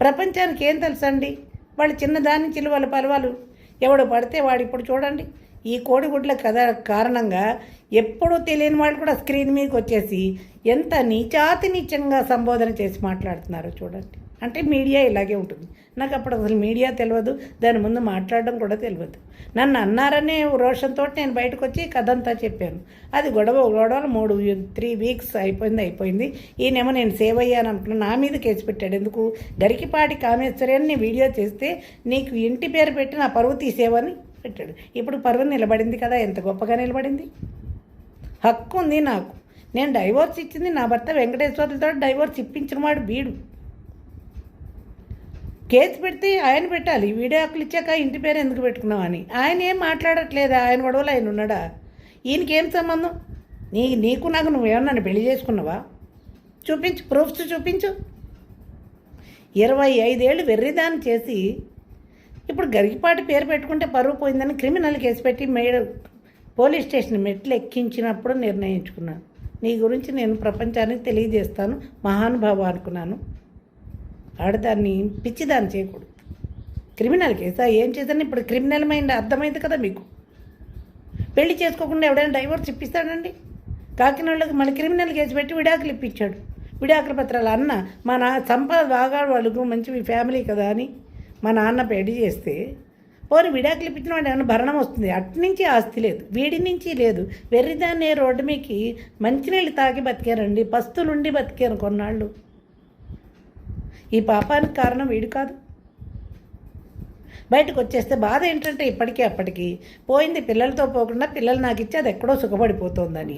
ప్రపంచానికి ఏం తెలుసండి? వాళ్ళు చిన్నదాని చిలువల పలవలు ఎవడు పడితే వాడు ఇప్పుడు చూడండి ఈ కోడిగుడ్ల కథ కారణంగా ఎప్పుడూ తెలియని వాళ్ళు కూడా స్క్రీన్ మీదకి వచ్చేసి ఎంత నీచాతి నీచంగా సంబోధన చేసి మాట్లాడుతున్నారో చూడండి. అంటే మీడియా ఇలాగే ఉంటుంది. నాకు అప్పుడు అసలు మీడియా తెలియదు, దాని ముందు మాట్లాడడం కూడా తెలియదు. నన్ను అన్నారనే రోషంతో నేను బయటకు వచ్చి కథ అంతా చెప్పాను. అది గొడవలు 3 వీక్స్ అయిపోయింది. ఈయనేమో నేను సేవ్ అయ్యాను అనుకున్నాను, నా మీద కేసు పెట్టాడు. ఎందుకు? గరికిపాటి కామేశ్వరి అని వీడియో చేస్తే నీకు ఇంటి పేరు పెట్టి నా పరువు తీసేవని పెట్టాడు. ఇప్పుడు పరువు నిలబడింది కదా, ఎంత గొప్పగా నిలబడింది. హక్కు ఉంది నాకు. నేను డైవోర్స్ ఇచ్చింది నా భర్త వెంకటేశ్వర్లతో డైవోర్స్ ఇప్పించిన వాడు వీడు. కేసు పెడితే ఆయన పెట్టాలి. వీడియో హక్కులు ఇచ్చాక ఇంటి పేరు ఎందుకు పెట్టుకున్నావు అని. ఆయన ఏం మాట్లాడట్లేదా? ఆయన గొడవలు ఆయన ఉన్నాడా? ఈయనకేం సంబంధం? నీకు నాకు నువ్వేమన్నా నన్ను పెళ్లి చేసుకున్నావా? చూపించు, ప్రూఫ్స్ చూపించు. 25 ఏళ్ళు వెర్రిదాన్ని చేసి ఇప్పుడు గరికిపాటి పేరు పెట్టుకుంటే పరువు పోయిందని క్రిమినల్ కేసు పెట్టి పోలీస్ స్టేషన్ మెట్లు ఎక్కించినప్పుడు నిర్ణయించుకున్నాను, నీ గురించి నేను ప్రపంచానికి తెలియజేస్తాను మహానుభావ అనుకున్నాను. ఆడదాన్ని పిచ్చిదాన్ని చేయకూడదు. క్రిమినల్ కేసా? ఏం చేశాను? ఇప్పుడు క్రిమినల్ మైండ్ అర్థమైంది కదా మీకు. పెళ్లి చేసుకోకుండా ఎవడైనా డైవోర్స్ ఇప్పిస్తాడండి? కాకినాడలోకి మళ్ళీ క్రిమినల్ కేసు పెట్టి విడాకులు ఇప్పించాడు. విడాకుల పత్రాలు అన్న మా సంపద బాగా వాళ్ళకు మంచి ఫ్యామిలీ కదా అని మా నాన్న పెళ్లి చేస్తే పోనీ విడాకులు ఇప్పించిన వాడు ఏమైనా భరణం వస్తుంది. అట్నుంచి ఆస్తి లేదు, వీడి నుంచి లేదు. వెర్రిదాన్నే రోడ్డు మీకి మంచినీళ్ళు తాగి బతికారండి, పస్తులుండి బతికారు కొన్నాళ్ళు. ఈ పాపానికి కారణం వీడు కాదు. బయటకు వచ్చేస్తే బాధ ఏంటంటే ఇప్పటికీ అప్పటికి పోయింది. పిల్లలతో పోకుండా పిల్లలు నాకు ఇచ్చి అది ఎక్కడో సుఖపడిపోతుందని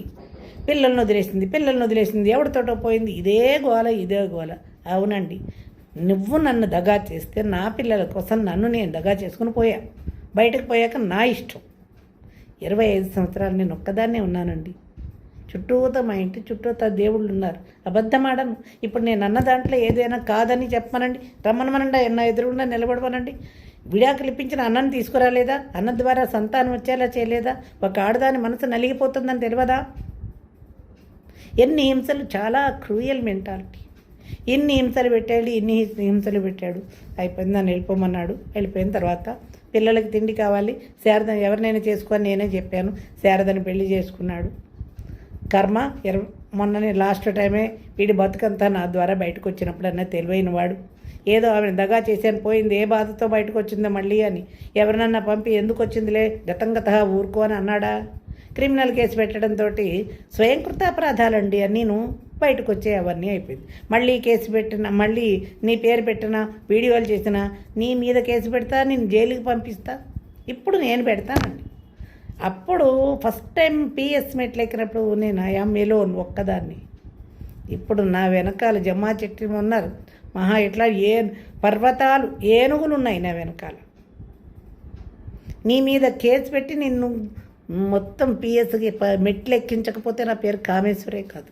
పిల్లల్ని వదిలేసింది, ఎవరితోటో పోయింది. ఇదే గోల. అవునండి, నువ్వు నన్ను దగా చేస్తే నా పిల్లల కోసం నన్ను నేను దగా చేసుకుని పోయా. బయటకు పోయాక నా ఇష్టం. 25 సంవత్సరాలు నేను ఒక్కదాన్నే ఉన్నానండి. మా ఇంటి చుట్టూతా దేవుళ్ళు ఉన్నారు. అబద్ధం ఆడను. ఇప్పుడు నేను అన్న దాంట్లో ఏదైనా కాదని చెప్పమనండి, రమ్మనమనండి, నా ఎదురుగుండా నిలబడమనండి. విడాకులు ఇప్పించిన అన్నను తీసుకురాలేదా? అన్న ద్వారా సంతానం వచ్చేలా చేయలేదా? ఒక ఆడదాని మనసు నలిగిపోతుందని తెలియదా? ఎన్ని హింసలు, చాలా క్రూయల్ మెంటాలిటీ. ఇన్ని హింసలు పెట్టాడు. అయిపోయింది, నన్ను వెళ్ళిపోమన్నాడు. వెళ్ళిపోయిన తర్వాత పిల్లలకి తిండి కావాలి, శారదని ఎవరినైనా చేసుకొని నేనే చెప్పాను. శారదని పెళ్లి చేసుకున్నాడు. కర్మ. మొన్ననే లాస్ట్ టైమే వీడి బతుకంతా నా ద్వారా బయటకు వచ్చినప్పుడన్నా తెలివైన వాడు ఏదో ఆమెను దగా చేశాను, పోయింది, ఏ బాధతో బయటకు వచ్చిందో మళ్ళీ అని ఎవరినన్నా పంపి ఎందుకు వచ్చిందిలే గతంగత ఊరుకో అని అన్నాడా? క్రిమినల్ కేసు పెట్టడంతో స్వయంకృతాపరాధాలండి అన్నీను బయటకు వచ్చే అవన్నీ అయిపోయింది. మళ్ళీ కేసు పెట్టినా, మళ్ళీ నీ పేరు పెట్టినా, వీడియోలు చేసినా నీ మీద కేసు పెడతా, నేను జైలుకి పంపిస్తా. ఇప్పుడు నేను పెడతానండి. అప్పుడు ఫస్ట్ టైం పిఎస్ మెట్లు ఎక్కినప్పుడు నేను ఎలోన్ ఒక్కదాన్ని. ఇప్పుడు నా వెనకాల జమ్మా చెట్టు ఉన్నారు, ఇట్లా పర్వతాలు ఏనుగులు ఉన్నాయి నా వెనకాల. నీ మీద కేసు పెట్టి నిన్ను మొత్తం పిఎస్కి మెట్లు ఎక్కించకపోతే నా పేరు కామేశ్వరే కాదు.